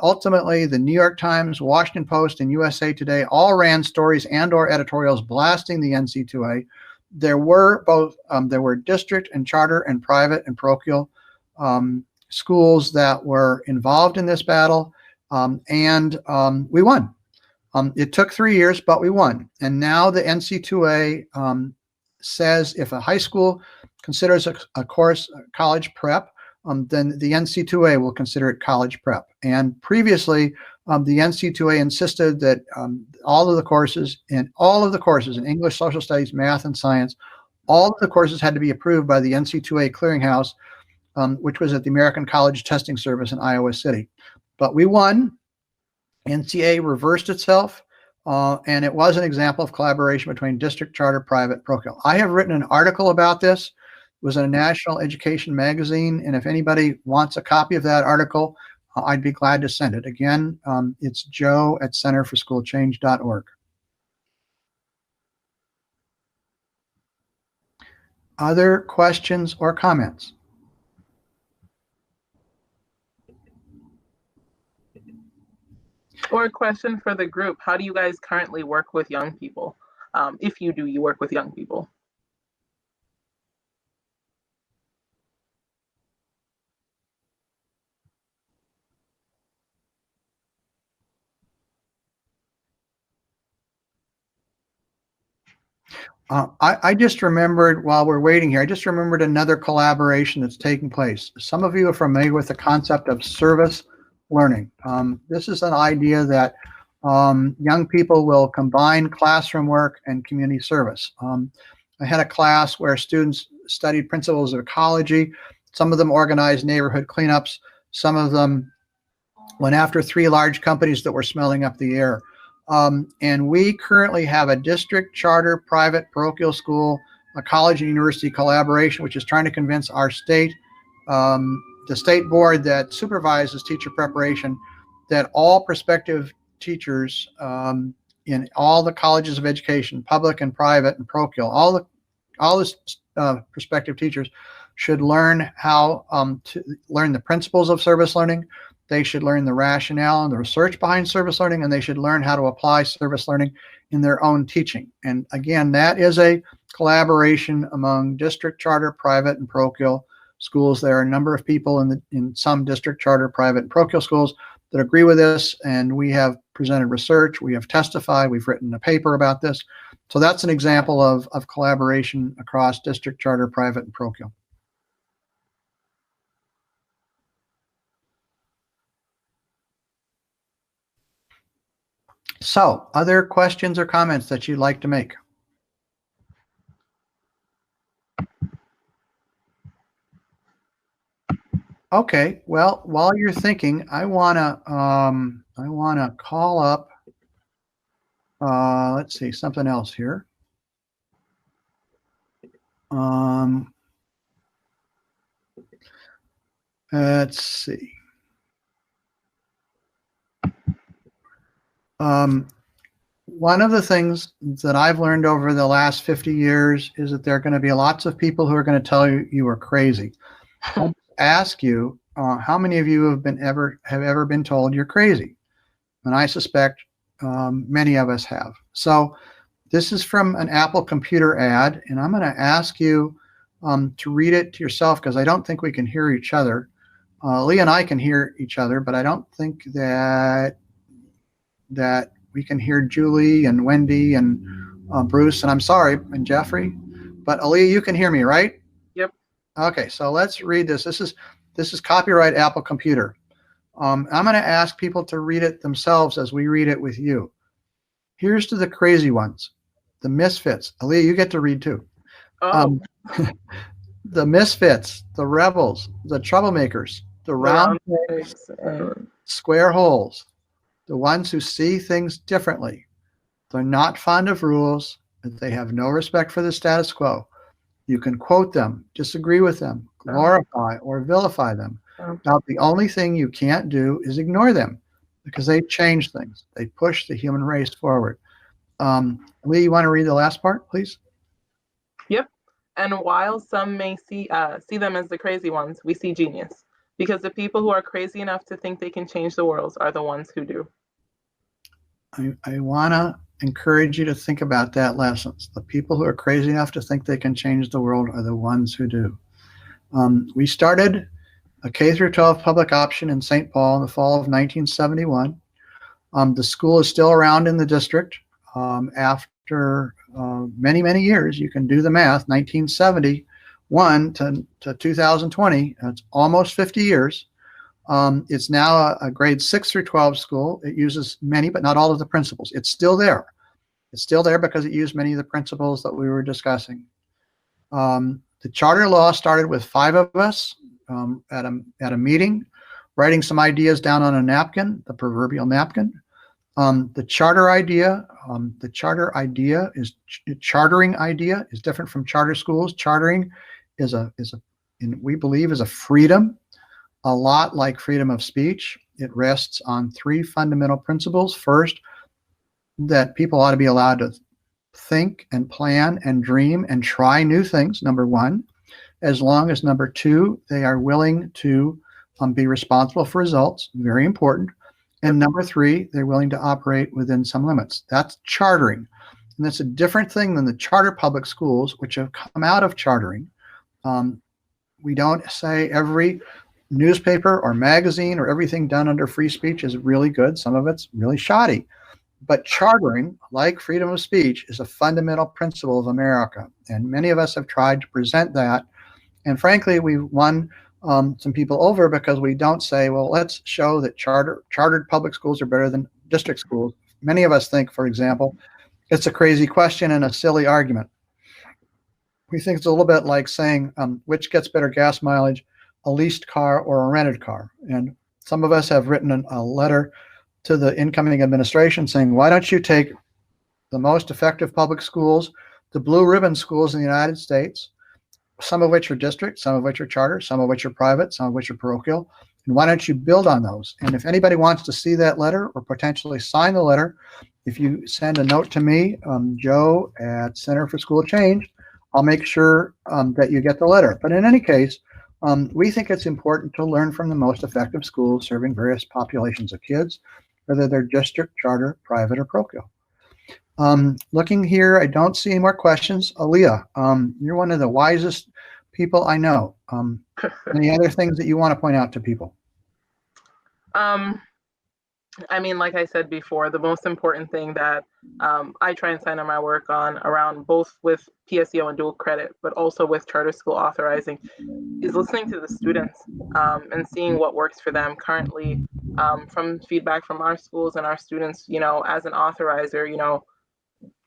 Ultimately, the New York Times, Washington Post, and USA Today all ran stories and/or editorials blasting the NC2A. There were both there were district and charter and private and parochial schools that were involved in this battle, and we won. It took 3 years, but we won. And now the NC2A says if a high school considers a course college prep, then the NC2A will consider it college prep. And previously, the NC2A insisted that all of the courses in English, social studies, math, and science, all of the courses had to be approved by the NC2A clearinghouse, which was at the American College Testing Service in Iowa City. But we won. NCA reversed itself, and it was an example of collaboration between district, charter, private, parochial. I have written an article about this. It was in a national education magazine, and if anybody wants a copy of that article, I'd be glad to send it. Again, it's joe@centerforschoolchange.org. Other questions or comments? Or a question for the group. How do you guys currently work with young people? If you do, you work with young people. I just remembered while we're waiting here, I just remembered another collaboration that's taking place. Some of you are familiar with the concept of service learning. This is an idea that young people will combine classroom work and community service. I had a class where students studied principles of ecology. Some of them organized neighborhood cleanups. Some of them went after 3 large companies that were smelling up the air. And we currently have a district, charter, private, parochial school, a college and university collaboration, which is trying to convince our state, the state board that supervises teacher preparation, that all prospective teachers in all the colleges of education, public and private and parochial, all the prospective teachers should learn how to learn the principles of service learning. They should learn the rationale and the research behind service learning, and they should learn how to apply service learning in their own teaching. And again, that is a collaboration among district, charter, private, and parochial schools. There are a number of people in some district, charter, private, and parochial schools that agree with this, and we have presented research, we have testified, we've written a paper about this. So that's an example of collaboration across district, charter, private, and parochial. So, other questions or comments that you'd like to make? Okay, well, while you're thinking, I wanna call up. Let's see, something else here. Let's see. One of the things that I've learned over the last 50 years is that there are going to be lots of people who are going to tell you you are crazy. I'll ask you, how many of you have ever been told you're crazy? And I suspect many of us have. So this is from an Apple computer ad, and I'm going to ask you to read it to yourself because I don't think we can hear each other. Lee and I can hear each other, but I don't think that we can hear Julie and Wendy and Bruce, and I'm sorry, and Jeffrey, but Aaliyah, you can hear me, right? Yep. Okay, so let's read this. This is This is copyright Apple Computer. I'm going to ask people to read it themselves as we read it with you. Here's to the crazy ones, the misfits. Aaliyah, you get to read too. Oh, The misfits, the rebels, the troublemakers, the round pegs, square holes, the ones who see things differently. They're not fond of rules. They have no respect for the status quo. You can quote them, disagree with them, glorify or vilify them. About the only thing you can't do is ignore them, because they change things. They push the human race forward. Lee, you want to read the last part, please? Yep. And while some may see them as the crazy ones, we see genius. Because the people who are crazy enough to think they can change the world are the ones who do. I want to encourage you to think about that lesson. The people who are crazy enough to think they can change the world are the ones who do. We started a K-12 public option in St. Paul in the fall of 1971. The school is still around in the district after many, many years. You can do the math, 1971 to 2020, it's almost 50 years. It's now a grade 6 through 12 school. It uses many, but not all of the principles. It's still there. It's still there because it used many of the principles that we were discussing. The charter law started with 5 of us at a meeting, writing some ideas down on a napkin, the proverbial napkin. The chartering idea is different from charter schools. Chartering we believe is a freedom, a lot like freedom of speech. It rests on 3 fundamental principles. First, that people ought to be allowed to think and plan and dream and try new things, number 1, as long as, number 2, they are willing to be responsible for results, very important. And number 3, they're willing to operate within some limits. That's chartering. And that's a different thing than the charter public schools, which have come out of chartering. We don't say every newspaper or magazine or everything done under free speech is really good. Some of it's really shoddy. But chartering, like freedom of speech, is a fundamental principle of America. And many of us have tried to present that. And frankly, we've won some people over because we don't say, well, let's show that chartered public schools are better than district schools. Many of us think, for example, it's a crazy question and a silly argument. We think it's a little bit like saying, which gets better gas mileage, a leased car or a rented car? And some of us have written a letter to the incoming administration saying, why don't you take the most effective public schools, the blue ribbon schools in the United States, some of which are district, some of which are charter, some of which are private, some of which are parochial, and why don't you build on those? And if anybody wants to see that letter or potentially sign the letter, if you send a note to me, Joe at Center for School Change, I'll make sure that you get the letter. But in any case, we think it's important to learn from the most effective schools serving various populations of kids, whether they're district, charter, private, or parochial. Looking here, I don't see any more questions. Aaliyah, you're one of the wisest people I know. Any other things that you want to point out to people? I mean, like I said before, the most important thing that I try and center my work on around both with PSEO and dual credit, but also with charter school authorizing, is listening to the students and seeing what works for them currently from feedback from our schools and our students. You know, as an authorizer, you know,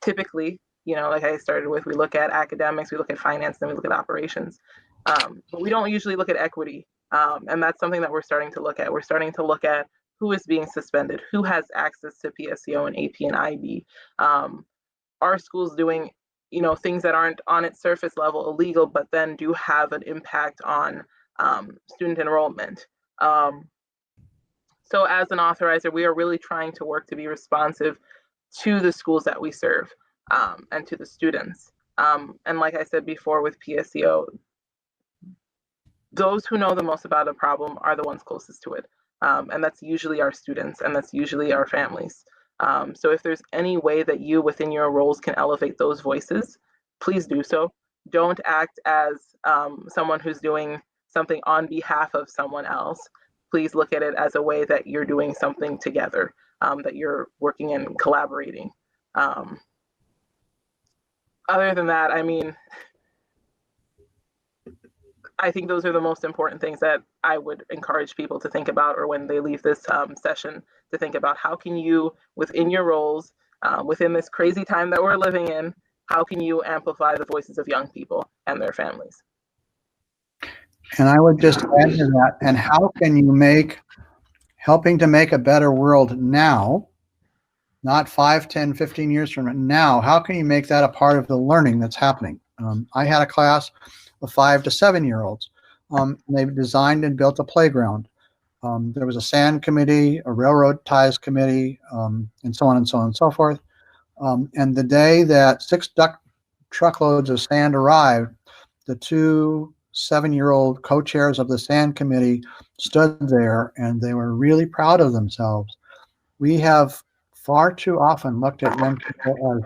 typically, you know, like I started with, we look at academics, we look at finance, then we look at operations. But we don't usually look at equity. And that's something that we're starting to look at. We're starting to look at who is being suspended, who has access to PSEO and AP and IB. Are schools doing, you know, things that aren't on its surface level illegal, but then do have an impact on student enrollment? So as an authorizer, we are really trying to work to be responsive to the schools that we serve and to the students. And like I said before with PSEO, those who know the most about the problem are the ones closest to it. And that's usually our students, and that's usually our families. So if there's any way that you within your roles can elevate those voices, please do so. Don't act as someone who's doing something on behalf of someone else. Please look at it as a way that you're doing something together, that you're working and collaborating. Other than that, I mean, I think those are the most important things that I would encourage people to think about, or when they leave this session, to think about how can you, within your roles, within this crazy time that we're living in, how can you amplify the voices of young people and their families? And I would just add to that, and how can you helping to make a better world now, not 5, 10, 15 years from now, how can you make that a part of the learning that's happening? I had a class of 5 to 7-year-olds. They designed and built a playground. There was a sand committee, a railroad ties committee, and so on and so on and so forth. And the day that 6 truckloads of sand arrived, the 2 7-year-old co-chairs of the sand committee stood there, and they were really proud of themselves. We have far too often looked at young people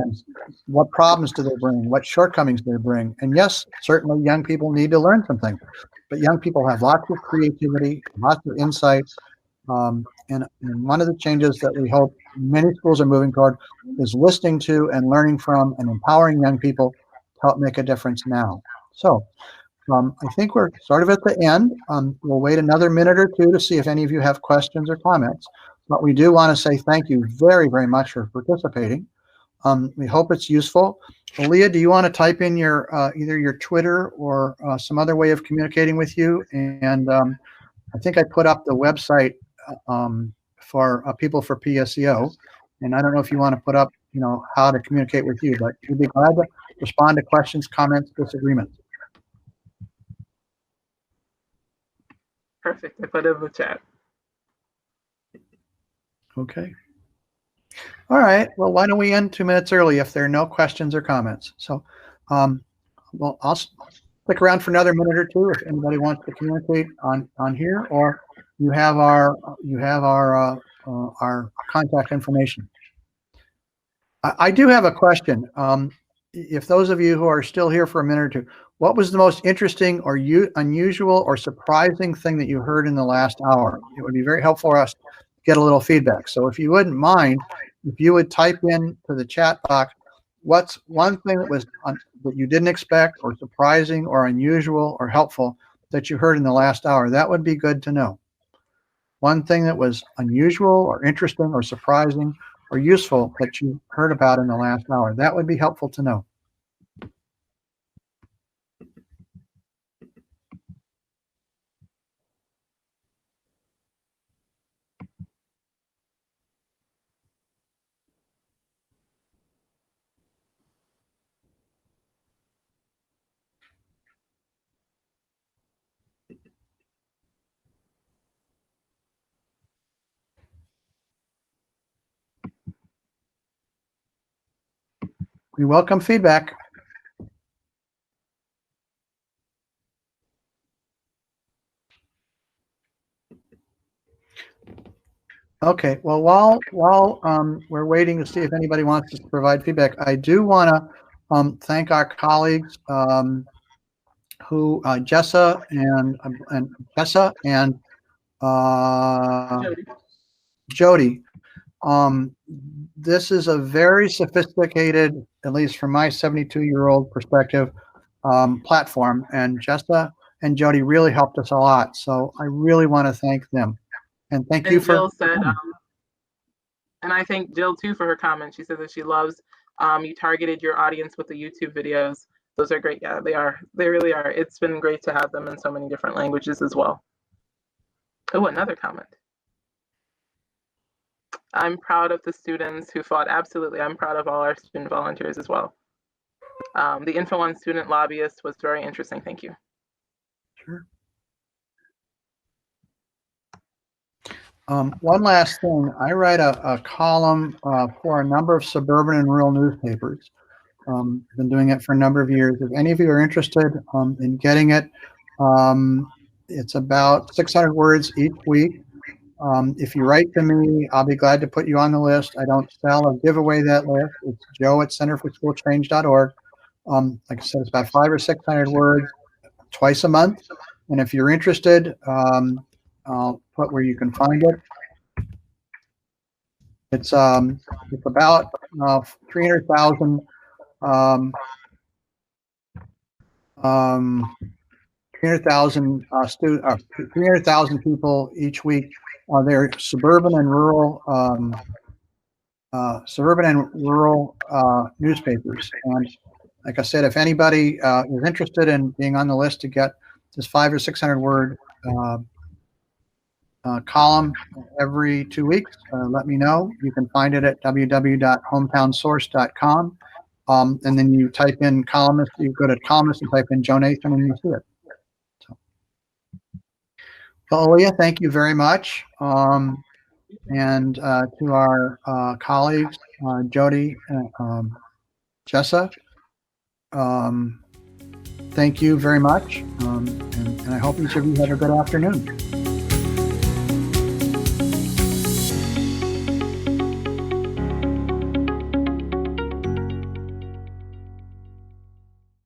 as what problems do they bring, what shortcomings do they bring. And yes, certainly young people need to learn something, but young people have lots of creativity, lots of insights. And one of the changes that we hope many schools are moving toward is listening to and learning from and empowering young people to help make a difference now. So I think we're sort of at the end. We'll wait another minute or two to see if any of you have questions or comments. But we do want to say thank you very, very much for participating. We hope it's useful. Aaliyah, do you want to type in your either your Twitter or some other way of communicating with you? And I think I put up the website for people for PSEO. And I don't know if you want to put up, how to communicate with you, but we'd be glad to respond to questions, comments, disagreements. Perfect. I put it in the chat. Okay. All right. Well, why don't we end 2 minutes early if there are no questions or comments? So, well, I'll stick around for another minute or two if anybody wants to communicate on here, or you have our contact information. I do have a question. If those of you who are still here for a minute or two, what was the most interesting or unusual or surprising thing that you heard in the last hour? It would be very helpful for us to get a little feedback. So if you wouldn't mind, if you would type in to the chat box, what's one thing that you didn't expect, or surprising or unusual or helpful that you heard in the last hour? That would be good to know. One thing that was unusual or interesting or surprising or useful that you heard about in the last hour. That would be helpful to know. We welcome feedback. Okay, well, while we're waiting to see if anybody wants to provide feedback, I do want to thank our colleagues who Jessa and Jody. This is a very sophisticated, at least from my 72-year-old perspective, platform, and Jessa and Jody really helped us a lot. So I really want to thank them. And thank you for. Jill said, and I thank Jill too for her comment. She said that she loves you targeted your audience with the YouTube videos. Those are great. Yeah, they are. They really are. It's been great to have them in so many different languages as well. Oh, another comment. I'm proud of the students who fought. Absolutely. I'm proud of all our student volunteers as well. The Info on Student Lobbyist was very interesting. Thank you. Sure. One last thing. I write a column for a number of suburban and rural newspapers. I've been doing it for a number of years. If any of you are interested in getting it, it's about 600 words each week. If you write to me, I'll be glad to put you on the list. I don't sell or give away that list. It's joe@centerforschoolchange.org. Like I said, it's about 500 or 600 words twice a month. And if you're interested, I'll put where you can find it. It's about 300,000 300,000 300,000 people each week. They're suburban and rural newspapers. And like I said, if anybody is interested in being on the list to get this 500 or 600 word column every 2 weeks, let me know. You can find it at www.hometownsource.com. And then you type in columnist, you go to columnist and type in Joe Nathan and you see it. So, well, Aaliyah, thank you very much. And to our colleagues, Jody and Jessa, thank you very much. And I hope each of you have a good afternoon.